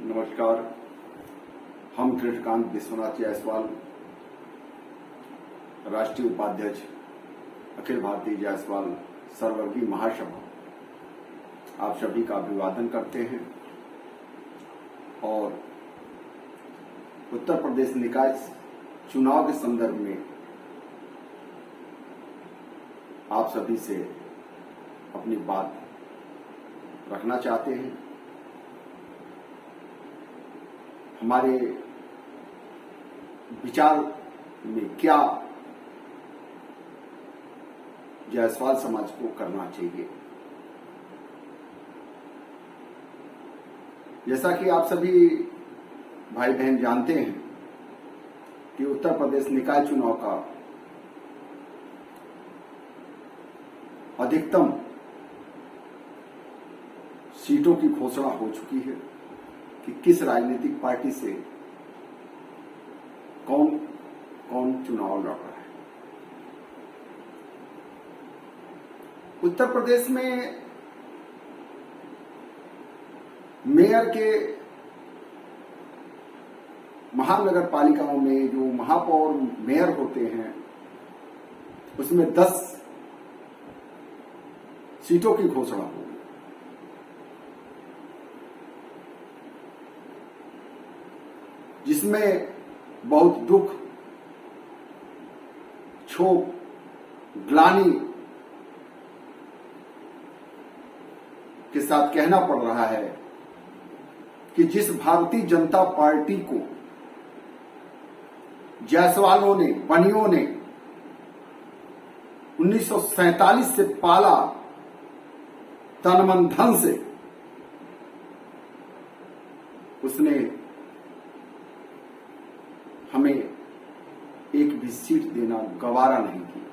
नमस्कार। हम कृष्णकांत विश्वनाथ जायसवाल, राष्ट्रीय उपाध्यक्ष अखिल भारतीय जायसवाल सर्ववर्गीय महासभा, आप सभी का अभिवादन करते हैं और उत्तर प्रदेश निकाय चुनाव के संदर्भ में आप सभी से अपनी बात रखना चाहते हैं। हमारे विचार में क्या जायसवाल समाज को करना चाहिए। जैसा कि आप सभी भाई बहन जानते हैं कि उत्तर प्रदेश निकाय चुनाव का अधिकतम सीटों की घोषणा हो चुकी है कि किस राजनीतिक पार्टी से कौन कौन चुनाव लड़ रहा है। उत्तर प्रदेश में मेयर के महानगर पालिकाओं में जो महापौर मेयर होते हैं उसमें 10 सीटों की घोषणा होगी, जिसमें बहुत दुख, क्षोभ, ग्लानि के साथ कहना पड़ रहा है कि जिस भारतीय जनता पार्टी को जायसवालों ने, बनियों ने 1947 से पाला तन मन धन से, उसने हमें एक भी सीट देना गवारा नहीं किया।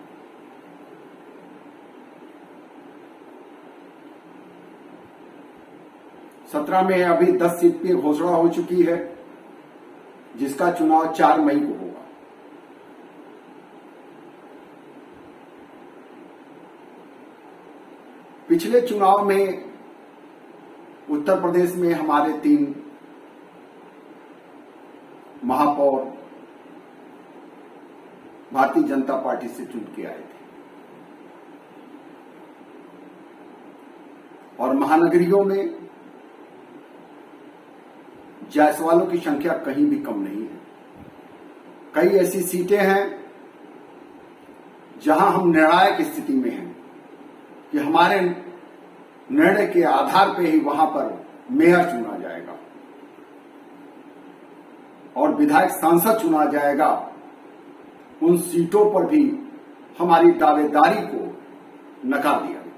सत्रह में अभी 10 सीट की घोषणा हो चुकी है, जिसका चुनाव 4 मई को होगा। पिछले चुनाव में उत्तर प्रदेश में हमारे 3 महापौर भारतीय जनता पार्टी से चुन के आए थे और महानगरियों में जायसवालों की संख्या कहीं भी कम नहीं है। कई ऐसी सीटें हैं जहां हम निर्णायक स्थिति में हैं कि हमारे निर्णय के आधार पर ही वहां पर मेयर चुना जाएगा और विधायक सांसद चुना जाएगा। उन सीटों पर भी हमारी दावेदारी को नकार दिया गया।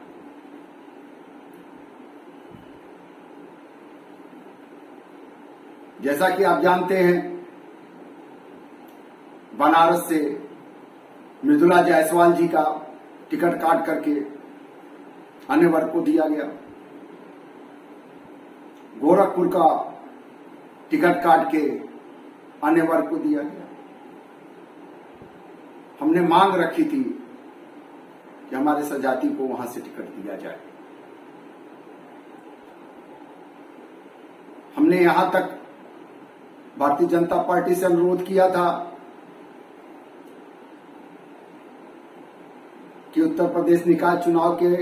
जैसा कि आप जानते हैं, बनारस से मृदुला जायसवाल जी का टिकट काट करके अन्य वर्ग को दिया गया। गोरखपुर का टिकट काट के अन्य वर्ग को दिया गया। हमने मांग रखी थी कि हमारे सजाति को वहां से टिकट दिया जाए। हमने यहां तक भारतीय जनता पार्टी से अनुरोध किया था कि उत्तर प्रदेश निकाय चुनाव के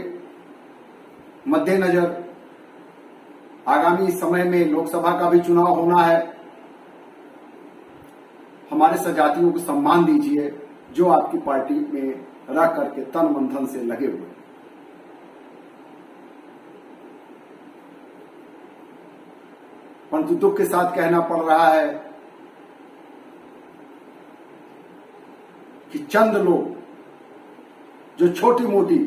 मद्देनजर आगामी समय में लोकसभा का भी चुनाव होना है, हमारे सजातियों को सम्मान दीजिए जो आपकी पार्टी में रह करके तन मन धन से लगे हुए। परंतु दुख के साथ कहना पड़ रहा है कि चंद लोग जो छोटी मोटी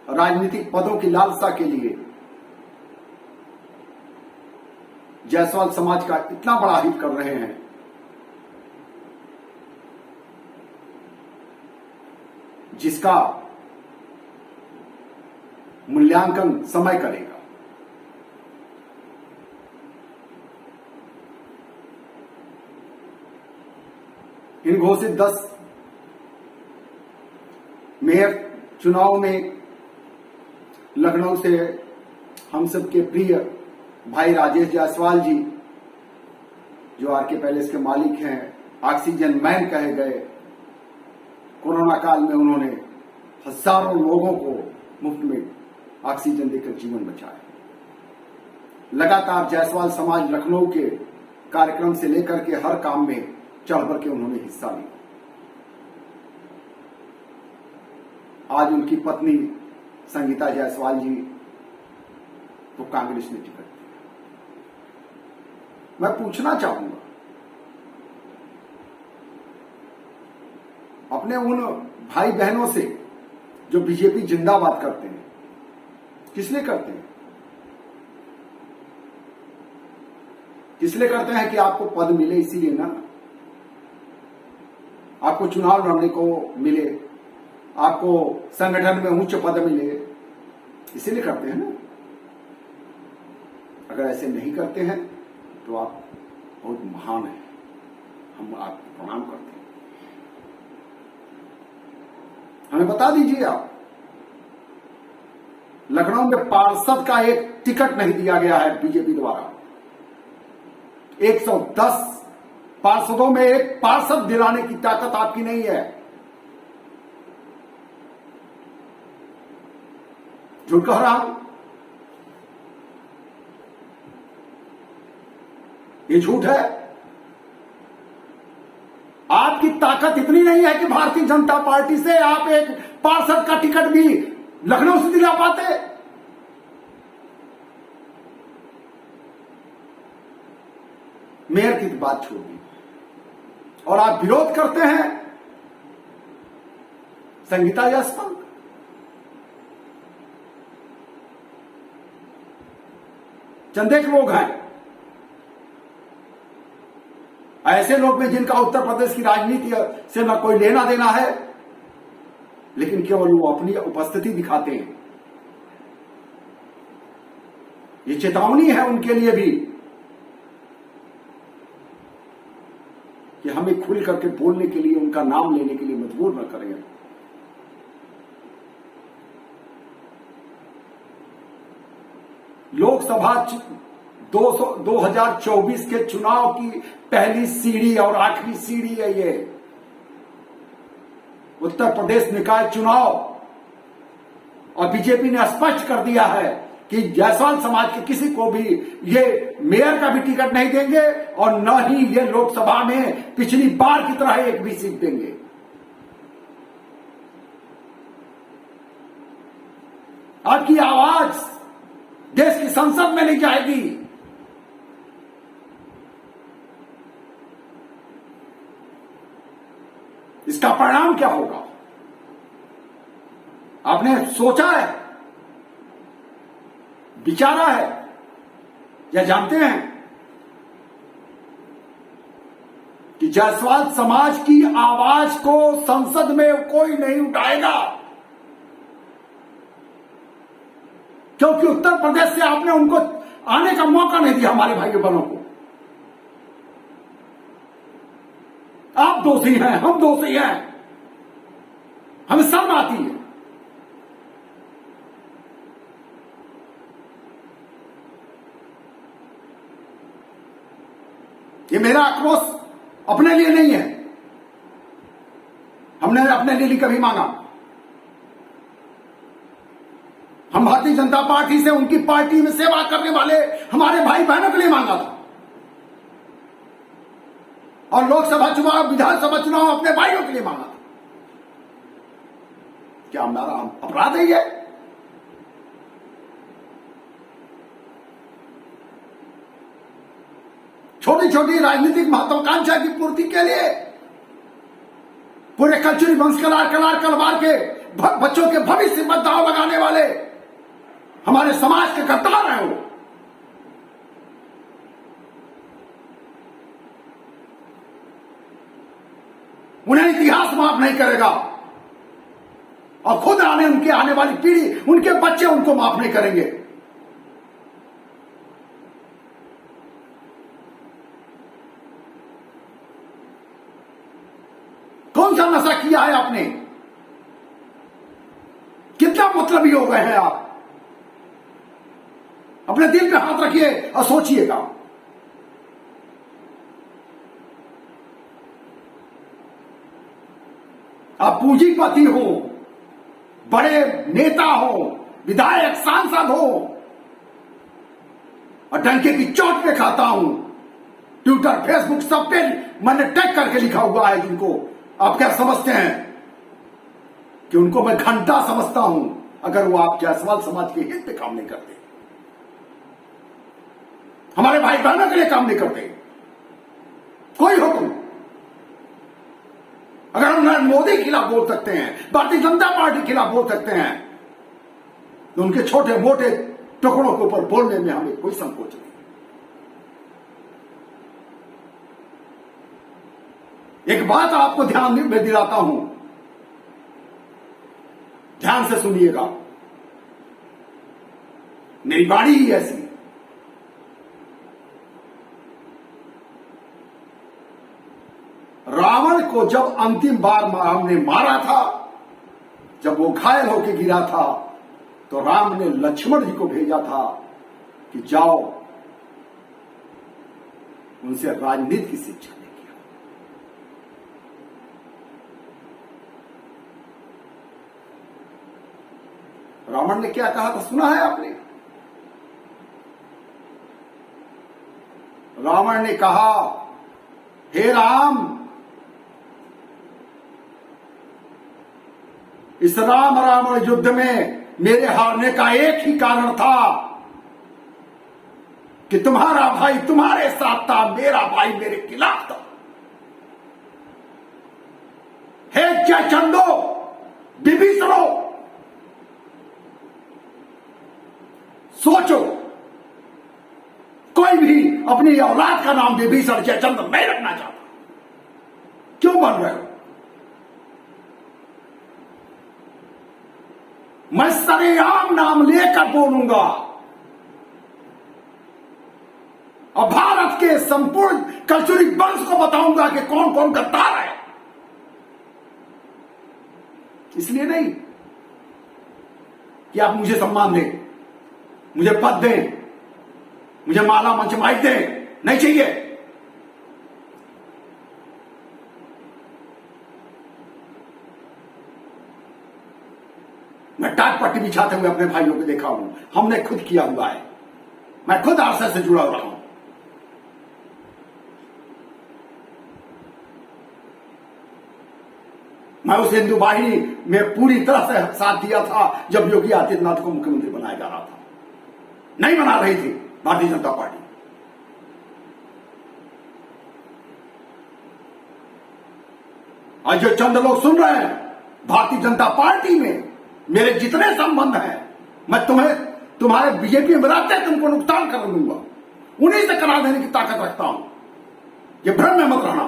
राजनीतिक पदों की लालसा के लिए जायसवाल समाज का इतना बड़ा हित कर रहे हैं, जिसका मूल्यांकन समय करेगा। इन घोषित 10 मेयर चुनाव में लखनऊ से हम सबके प्रिय भाई राजेश जायसवाल जी जो आरके पैलेस के मालिक हैं, ऑक्सीजन मैन कहे गए। कोरोना काल में उन्होंने हजारों लोगों को मुफ्त में ऑक्सीजन देकर जीवन बचाया। लगातार जायसवाल समाज लखनऊ के कार्यक्रम से लेकर के हर काम में चढ़ बढ़ के उन्होंने हिस्सा लिया। आज उनकी पत्नी संगीता जायसवाल जी को कांग्रेस ने टिकट दिया। मैं पूछना चाहूंगा अपने उन भाई बहनों से जो बीजेपी जिंदाबाद करते हैं, किस लिए करते हैं? किस लिए करते हैं? कि आपको पद मिले, इसीलिए ना। आपको चुनाव लड़ने को मिले, आपको संगठन में उच्च पद मिले, इसीलिए करते हैं ना। अगर ऐसे नहीं करते हैं तो आप बहुत महान हैं, हम आपको प्रणाम करते हैं। हमें बता दीजिए, आप लखनऊ में पार्षद का एक टिकट नहीं दिया गया है बीजेपी द्वारा। 110 पार्षदों में एक पार्षद दिलाने की ताकत आपकी नहीं है। झूठ कह रहा हूं? ये झूठ है। आपकी ताकत इतनी नहीं है कि भारतीय जनता पार्टी से आप एक पार्षद का टिकट भी लखनऊ से दिला पाते। मेयर की बात छोड़ दी और आप विरोध करते हैं संगीता जायसवाल। चंदे के लोग हैं, ऐसे लोग में जिनका उत्तर प्रदेश की राजनीति से न कोई लेना देना है, लेकिन केवल वो अपनी उपस्थिति दिखाते हैं। ये चेतावनी है उनके लिए भी कि हमें खुल करके बोलने के लिए, उनका नाम लेने के लिए मजबूर न करें। लोकसभा 2024 के चुनाव की पहली सीढ़ी और आखिरी सीढ़ी है ये उत्तर प्रदेश निकाय चुनाव। और बीजेपी ने स्पष्ट कर दिया है कि जायसवाल समाज के किसी को भी ये मेयर का भी टिकट नहीं देंगे और न ही ये लोकसभा में पिछली बार की तरह एक भी सीट देंगे। आपकी आवाज देश की संसद में नहीं जाएगी। इसका परिणाम क्या होगा? आपने सोचा है, विचारा है, या जानते हैं कि जायसवाल समाज की आवाज को संसद में कोई नहीं उठाएगा, क्योंकि उत्तर प्रदेश से आपने उनको आने का मौका नहीं दिया। हमारे भाइयों बहनों को आप दोषी हैं, हम दोषी हैं, हमें शर्म आती है। ये मेरा आक्रोश अपने लिए नहीं है, हमने अपने लिए कभी मांगा। हम भारतीय जनता पार्टी से उनकी पार्टी में सेवा करने वाले हमारे भाई बहनों के लिए मांगा था, और लोकसभा चुनाव, विधानसभा चुनाव अपने भाइयों के लिए मांगा था। क्या हमारा अपराध है ये? छोटी छोटी राजनीतिक महत्वाकांक्षा की पूर्ति के लिए पूरे कल्चरी वंश कलार के बच्चों के भविष्य पर दांव लगाने वाले हमारे समाज के गद्दार हैं। वो उन्हें इतिहास माफ नहीं करेगा और खुद उनके आने वाली पीढ़ी, उनके बच्चे उनको माफ नहीं करेंगे। कौन सा नशा किया है आपने? कितना मतलबी हो गए हैं आप? अपने दिल पे हाथ रखिए और सोचिएगा। आप पूंजीपति हो, बड़े नेता हो, विधायक सांसद हो, और डंके की चोट पे खाता हूं। ट्विटर फेसबुक सब पे मैंने टैग करके लिखा हुआ है। जिनको आप क्या समझते हैं कि उनको मैं घंटा समझता हूं, अगर वो आप जायसवाल समाज के हित पे काम नहीं करते, हमारे भाई बहनों के लिए काम नहीं करते, कोई हो तुम। अगर हम नरेंद्र मोदी के खिलाफ बोल सकते हैं, भारतीय जनता पार्टी के खिलाफ बोल सकते हैं, तो उनके छोटे मोटे टुकड़ों के ऊपर बोलने में हमें कोई संकोच नहीं। एक बात आपको ध्यान में दिलाता हूं, ध्यान से सुनिएगा, मेरी वाणी ही ऐसी। रावण को जब अंतिम बार हमने मारा था, जब वो घायल होकर गिरा था, तो राम ने लक्ष्मण जी को भेजा था कि जाओ उनसे राजनीति की शिक्षा लेके आओ। रावण ने क्या कहा था, सुना है आपने? रावण ने कहा, हे राम, इस राम रावण युद्ध में मेरे हारने का एक ही कारण था कि तुम्हारा भाई तुम्हारे साथ था, मेरा भाई मेरे खिलाफ था। हे जयचंदो, विभीषणो, सोचो, कोई भी अपनी औलाद का नाम विभीषण जयचंद नहीं रखना चाहता। क्यों बन रहे हो? मैं सरेआम नाम लेकर बोलूंगा और भारत के संपूर्ण कल्चुरी वंश को बताऊंगा कि कौन कौन गद्दार है। इसलिए नहीं कि आप मुझे सम्मान दें, मुझे पद दें, मुझे माला मंचमाई दें, नहीं चाहिए। मैं टाट पट्टी बिछाते हुए अपने भाइयों को देखा हूं, हमने खुद किया हुआ है। मैं खुद आरएसएस से जुड़ा रहा हूं। मैं उस हिंदू वाहिनी में पूरी तरह से साथ दिया था जब योगी आदित्यनाथ को मुख्यमंत्री बनाया जा रहा था। नहीं बना रही थी भारतीय जनता पार्टी। आज जो चंद लोग सुन रहे हैं, भारतीय जनता पार्टी में मेरे जितने संबंध हैं, मैं तुम्हारे बीजेपी में रहते तुमको नुकसान कर दूंगा, उन्हीं से करा देने की ताकत रखता हूं। ये भ्रम में मत रहना,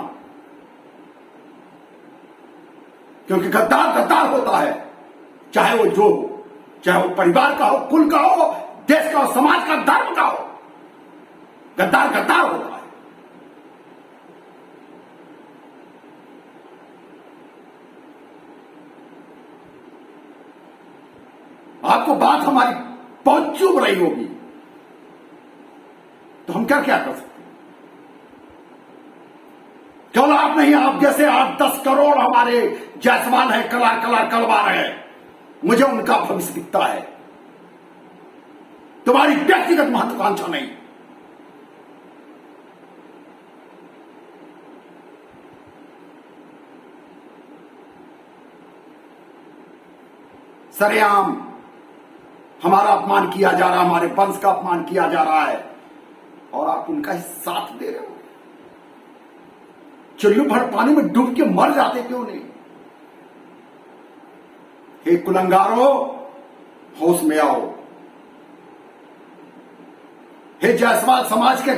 क्योंकि गद्दार गद्दार होता है, चाहे वो जो हो, चाहे वो परिवार का हो, कुल का हो, देश का हो, समाज का, धर्म का हो। गद्दार गद्दार होता है। आपको बात हमारी पहुंच चुभ रही होगी, तो हम क्या क्या कर सकते हैं? केवल आप नहीं, आप जैसे 8-10 करोड़ हमारे जायसवाल है, कलार कलवार है, मुझे उनका भविष्य दिखता है। तुम्हारी व्यक्तिगत महत्वाकांक्षा नहीं। सरेआम हमारा अपमान किया जा रहा है, हमारे वंश का अपमान किया जा रहा है, और आप उनका ही साथ दे रहे हो। चुल्लू भर पानी में डूब के मर जाते क्यों नहीं? हे कुलंगारो, होश में आओ। हे जायसवाल समाज के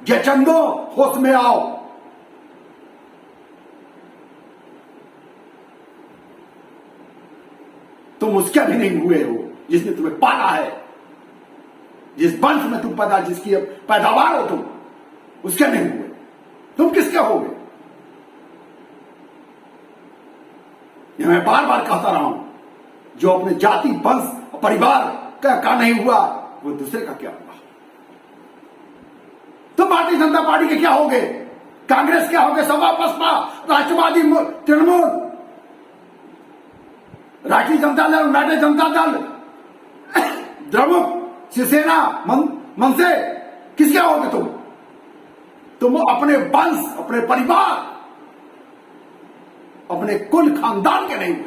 जयचंदो, होश में आओ। तुम उसके भी नहीं हुए हो जिसने तुम्हें पाला है, जिस वंश में तुम पैदा, जिसकी पैदावार हो तुम, उसके नहीं हुए। तुम किसके होगे? ये मैं बार बार कहता रहा हूं, जो अपने जाति, वंश और परिवार का नहीं हुआ, वो दूसरे का क्या हुआ? तुम भारतीय जनता पार्टी के क्या होगे? कांग्रेस क्या होगे? सपा, बसपा, राष्ट्रवादी, तृणमूल, राष्ट्रीय जनता दल, यूनाइटेड जनता दल, द्रमुक, शिवसेना, मनसे, किसके होगे तुम अपने वंश, अपने परिवार, अपने कुल खानदान के नहीं हुए।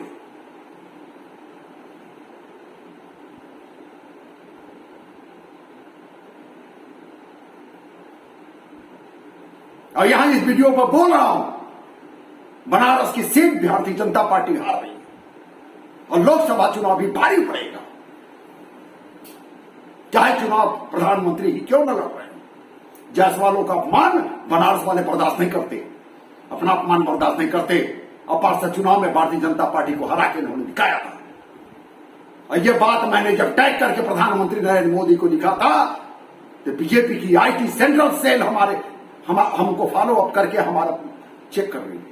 और यहां इस वीडियो पर बोल रहा हूं, बनारस की सीट भारतीय जनता पार्टी हार रही है और लोकसभा चुनाव भी भारी पड़ेगा, चाहे चुनाव प्रधानमंत्री ही क्यों न लड़ रहे हैं। जायसवालों का अपमान बनारस वाले बर्दाश्त नहीं करते, अपना अपमान बर्दाश्त नहीं करते। और पार्षद चुनाव में भारतीय जनता पार्टी को हरा के उन्होंने दिखाया था। और यह बात मैंने जब टैग करके प्रधानमंत्री नरेंद्र मोदी को लिखा था, तो बीजेपी की आईटी सेंट्रल सेल हमको फॉलो अप करके हमारा चेक कर रही है।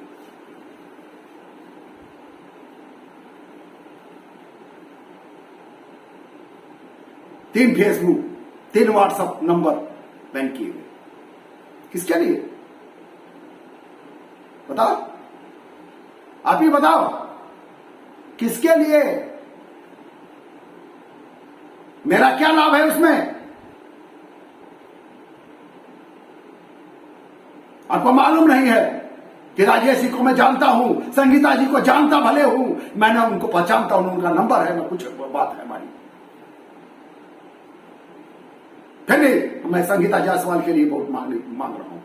तीन फेसबुक, 3 व्हाट्सएप नंबर बैन किए गए, किसके लिए बताओ? आप ही बताओ, किसके लिए? मेरा क्या लाभ है उसमें? आपको मालूम नहीं है कि राजेश जी को मैं जानता हूं, संगीता जी को जानता भले हूं, मैंने उनको पहचानता हूं, उनका नंबर है, मैं कुछ बात है हमारी। फिर भी मैं संगीता जायसवाल के लिए वोट मांग रहा हूं,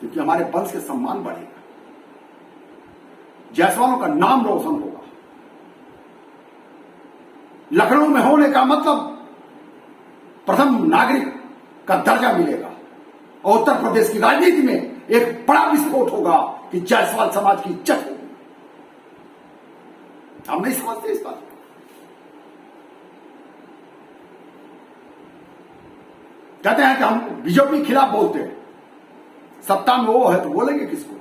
क्योंकि हमारे वंश के सम्मान बढ़ेगा, जायसवालों का नाम रोशन होगा। लखनऊ में होने का मतलब प्रथम नागरिक का दर्जा मिलेगा और उत्तर प्रदेश की राजनीति में एक बड़ा विस्फोट होगा कि जायसवाल समाज की इज्जत होगी। हम नहीं समझते इस बात को। कहते हैं कि हम बीजेपी के खिलाफ बोलते हैं, सत्ता में वो है तो बोलेंगे किसको?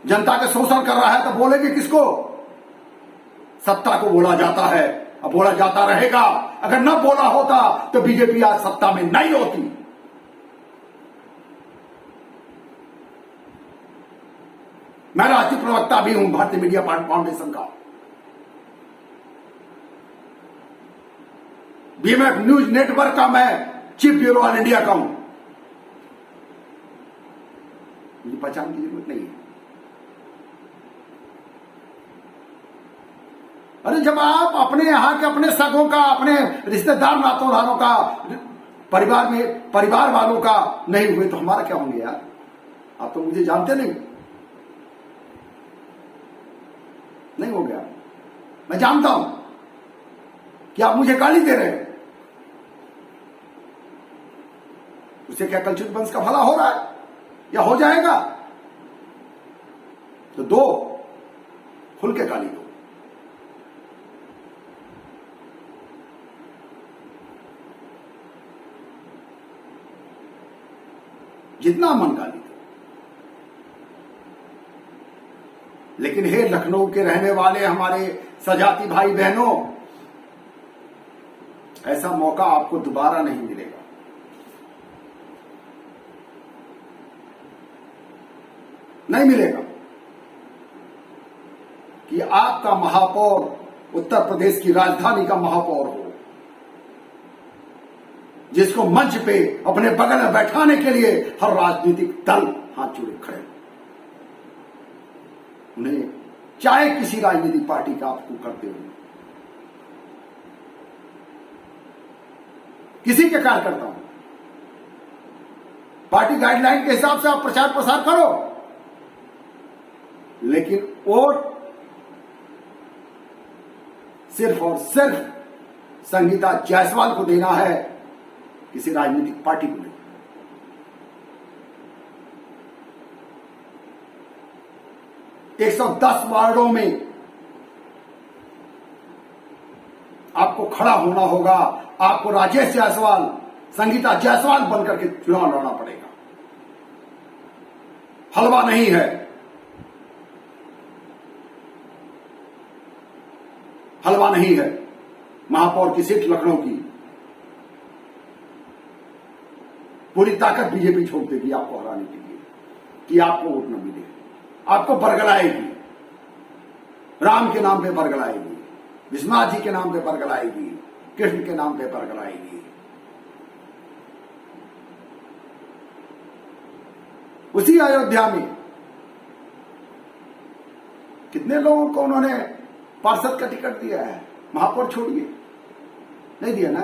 जनता के शोषण कर रहा है तो बोलेंगे किसको? सत्ता को बोला जाता है और बोला जाता रहेगा। अगर न बोला होता तो बीजेपी आज सत्ता में नहीं होती। मैं राष्ट्रीय प्रवक्ता भी हूं भारतीय मीडिया फाउंडेशन का, बीएमएफ न्यूज नेटवर्क का मैं चीफ ब्यूरो ऑल इंडिया का हूं। मुझे पहचान की जरूरत नहीं है। अरे जब आप अपने यहां के अपने सगों का, अपने रिश्तेदार नातोदारों का, परिवार वालों का नहीं हुए तो हमारा क्या होंगे यार? आप तो मुझे जानते नहीं हो गया। मैं जानता हूं कि आप मुझे गाली दे रहे हैं, उससे क्या कलचुत वंश का भला हो रहा है या हो जाएगा? तो दो, खुल के गाली दो। जितना मन गाली दो। लेकिन हे लखनऊ के रहने वाले हमारे सजाती भाई बहनों, ऐसा मौका आपको दोबारा नहीं मिलेगा। नहीं मिलेगा कि आपका महापौर उत्तर प्रदेश की राजधानी का महापौर हो, जिसको मंच पे अपने बगल में बैठाने के लिए हर राजनीतिक दल हाथ जोड़े खड़े, उन्हें चाहे किसी राजनीतिक पार्टी का आपको करते हो, किसी के कार्यकर्ता हूं, पार्टी गाइडलाइन के हिसाब से आप प्रचार प्रसार करो, लेकिन वोट सिर्फ और सिर्फ संगीता जायसवाल को देना है, किसी राजनीतिक पार्टी को नहीं। 110 वार्डों में आपको खड़ा होना होगा। आपको राजेश जायसवाल, संगीता जायसवाल बनकर के चुनाव लड़ना पड़ेगा। हलवा नहीं है, हलवा नहीं है। महापौर की सीट लखनऊ की पूरी ताकत बीजेपी छोड़ देगी आपको हराने के लिए। कि आपको वोट न मिले, आपको बरगलाएगी, राम के नाम पे बरगलाएगी, विश्वनाथ जी के नाम पे बरगलाएगी, कृष्ण के नाम पे बरगलाएगी। उसी अयोध्या में कितने लोगों को उन्होंने पार्षद का टिकट दिया है, महापौर छोड़िए, नहीं दिया ना।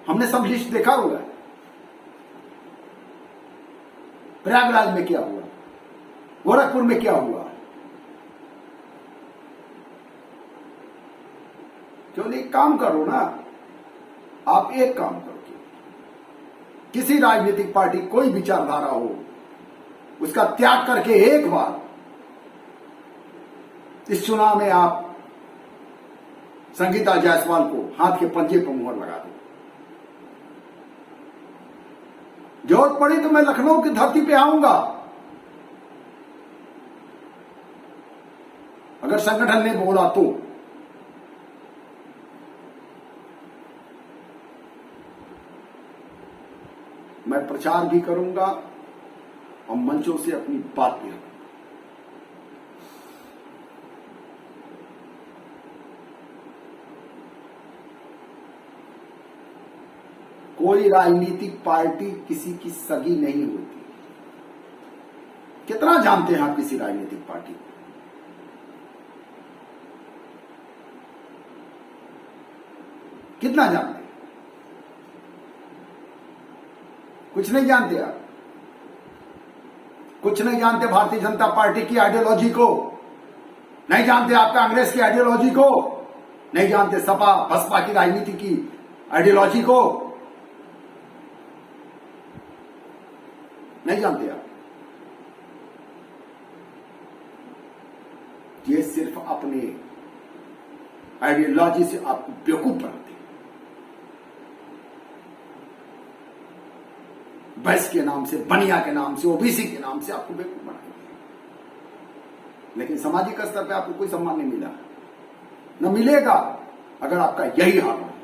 हमने सब लिस्ट देखा हुआ है। प्रयागराज में क्या हुआ, गोरखपुर में क्या हुआ, क्यों नहीं? काम करो ना। आप एक काम करो, किसी राजनीतिक पार्टी कोई विचारधारा हो उसका त्याग करके एक बार इस चुनाव में आप संगीता जायसवाल को हाथ के पंजे पर मुहर लगा दो। जरूरत पड़ी तो मैं लखनऊ की धरती पे आऊंगा, अगर संगठन ने बोला तो। मैं प्रचार भी करूंगा और मंचों से अपनी बात भी रखूंगा। कोई राजनीतिक पार्टी किसी की सगी नहीं होती। कितना जानते हैं आप किसी राजनीतिक पार्टी को? कितना जानते हैं? कुछ नहीं जानते आप। कुछ नहीं जानते भारतीय जनता पार्टी की आइडियोलॉजी को, नहीं जानते आप कांग्रेस की आइडियोलॉजी को, नहीं जानते सपा बसपा की राजनीति की आइडियोलॉजी को, नहीं जानते आप। ये सिर्फ अपने आइडियोलॉजी से आपको बेवकूफ बनाते हैं। बैस के नाम से, बनिया के नाम से, ओबीसी के नाम से आपको बेवकूफ बनाएंगे। लेकिन सामाजिक स्तर पे आपको कोई सम्मान नहीं मिला, न मिलेगा अगर आपका यही हाल है।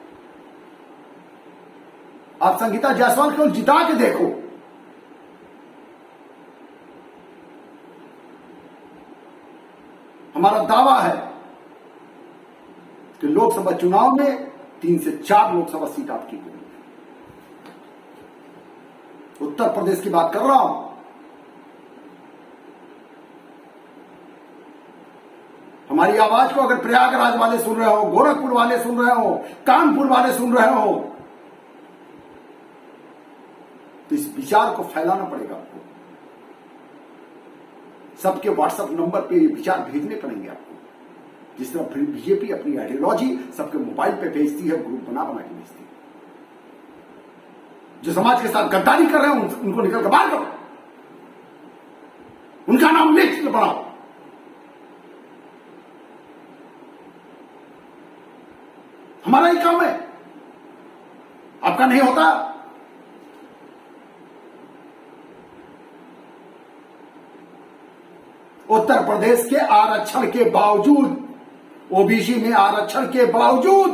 आप संगीता जायसवाल को जिता के देखो, हमारा दावा है कि लोकसभा चुनाव में 3 से 4 लोकसभा सीट आपकी होगी। उत्तर प्रदेश की बात कर रहा हूं। हमारी आवाज को अगर प्रयागराज वाले सुन रहे हो, गोरखपुर वाले सुन रहे हो, कानपुर वाले सुन रहे हो, तो इस विचार को फैलाना पड़ेगा आपको। सबके व्हाट्सएप नंबर पे ये विचार भेजने पड़ेंगे आपको। जिस तरह बीजेपी अपनी आइडियोलॉजी सबके मोबाइल पे भेजती है, ग्रुप बना बना के भेजती है। जो समाज के साथ गद्दारी कर रहे हैं उनको निकल कर बाहर करो, उनका नाम लिस्ट बनाओ। हमारा ही काम है, आपका नहीं होता। उत्तर प्रदेश के आरक्षण के बावजूद, ओबीसी में आरक्षण के बावजूद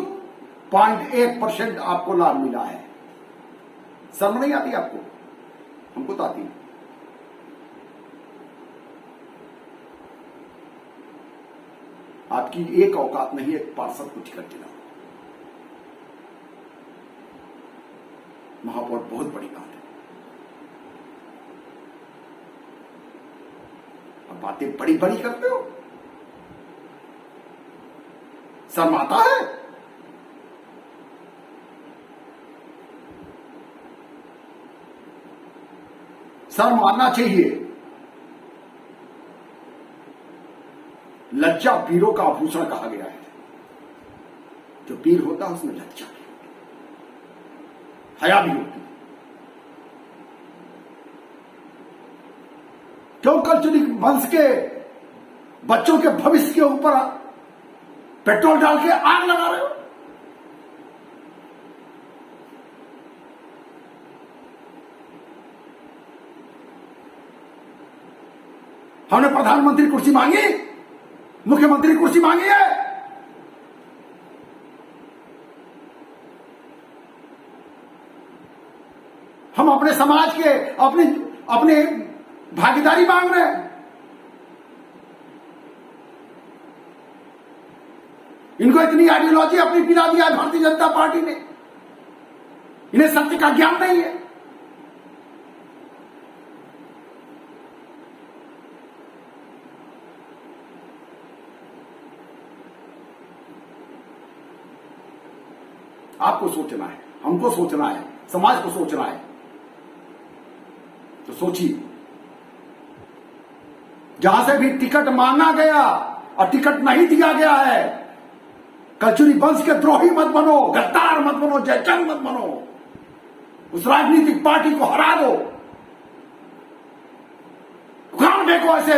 0.1% आपको लाभ मिला है। शर्म नहीं आती आपको? हमको तो आती है। आपकी एक औकात नहीं है पार्षद को टिकट दिलाओ। महापौर बहुत बड़ी बात है। अब बातें बड़ी बड़ी करते हो, शर्म आता है? शर्म आना चाहिए। लज्जा वीरों का आभूषण कहा गया है। जो वीर होता है उसमें लज्जा भी होती है, हया भी होती है। क्यों कलचुरी वंश के बच्चों के भविष्य के ऊपर पेट्रोल डाल के आग लगा रहे हो? हमने प्रधानमंत्री कुर्सी मांगी, मुख्यमंत्री कुर्सी मांगी है। हम अपने समाज के, अपनी अपने भागीदारी मांग रहे हैं। इनको इतनी आइडियोलॉजी अपनी पिला दिया है भारतीय जनता पार्टी ने, इन्हें सत्य का ज्ञान नहीं है। आपको सोचना है, हमको सोचना है, समाज को सोचना है, तो सोचिए। जहां से भी टिकट मांगा गया और टिकट नहीं दिया गया है, कलचुरी वंश के द्रोही मत बनो, गद्दार मत बनो, जयचंद मत बनो, उस राजनीतिक पार्टी को हरा दो, उखाड़ देखो ऐसे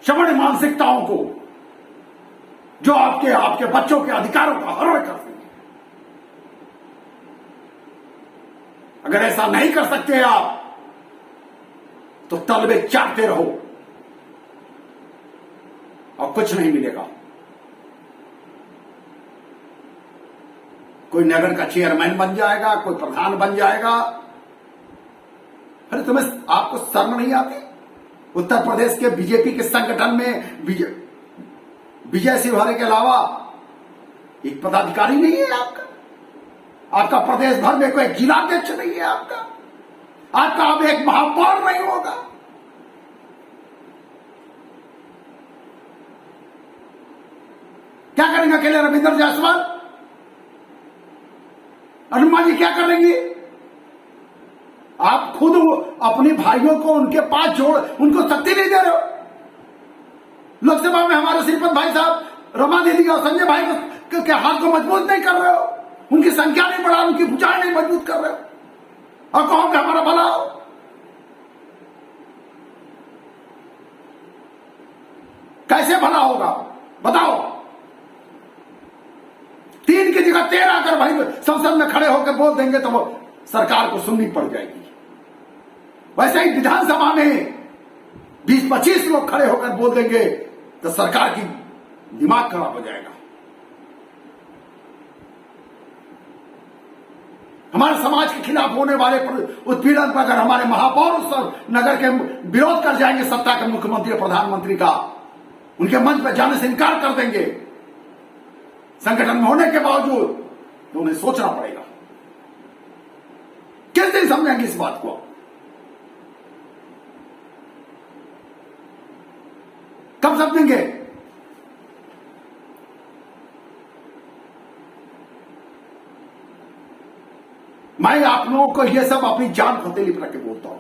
श्रवण मानसिकताओं को जो आपके बच्चों के अधिकारों का हरण कर देंगे। अगर ऐसा नहीं कर सकते आप तो तलबे चाटते रहो और कुछ नहीं मिलेगा। कोई नगर का चेयरमैन बन जाएगा, कोई प्रधान बन जाएगा। अरे तुम्हें, आपको शर्म नहीं आती? उत्तर प्रदेश के बीजेपी के संगठन में विजय सिंह के अलावा एक पदाधिकारी नहीं है आपका प्रदेश भर में कोई जिलाध्यक्ष नहीं है आपका अब एक महापौर नहीं होगा। क्या करेंगे अकेले रविंद्र जायसवाल? हनुमान जी क्या करेंगे? आप खुद अपने भाइयों को उनके पास जोड़, उनको शक्ति नहीं दे रहे हो। लोकसभा में हमारे श्रीपद भाई साहब, रमा दीदी और संजय भाई के हाथ को मजबूत नहीं कर रहे हो, उनकी संख्या नहीं बढ़ा, उनकी भुजाएं नहीं मजबूत कर रहे हो, और कहो कि हमारा भला हो। कैसे भला होगा बताओ? 3 की जगह 13 अगर भाई संसद में खड़े होकर बोल देंगे तो वो सरकार को सुननी पड़ जाएगी। वैसे ही विधानसभा में 20-25 लोग खड़े होकर बोल देंगे तो सरकार की दिमाग खराब हो जाएगा। हमारे समाज के खिलाफ होने वाले उत्पीड़न पर अगर हमारे महापौर उस नगर के विरोध कर जाएंगे, सत्ता के मुख्यमंत्री और प्रधानमंत्री का, उनके मंच पर जाने से इनकार कर देंगे संगठन में होने के बावजूद, तो उन्हें सोचना पड़ेगा। किस दिन समझेंगे इस बात को? कब समझेंगे? मैं आप लोगों को यह सब अपनी जान हथेली पर रख के बोलता हूं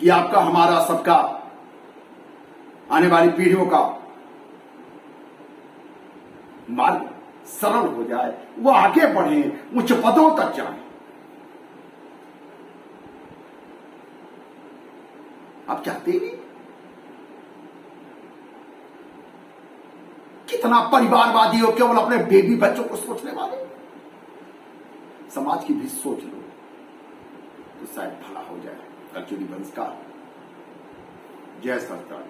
कि आपका, हमारा, सबका, आने वाली पीढ़ियों का मार्ग सरल हो जाए, वो आगे बढ़े, उच्च पदों तक जाए। आप चाहते ही नहीं। कितना परिवारवादी हो, केवल अपने बेबी बच्चों को सोचने वाले। समाज की भी सोच लो तो शायद भला हो जाए। कलचुरी वंश का जय सरकार।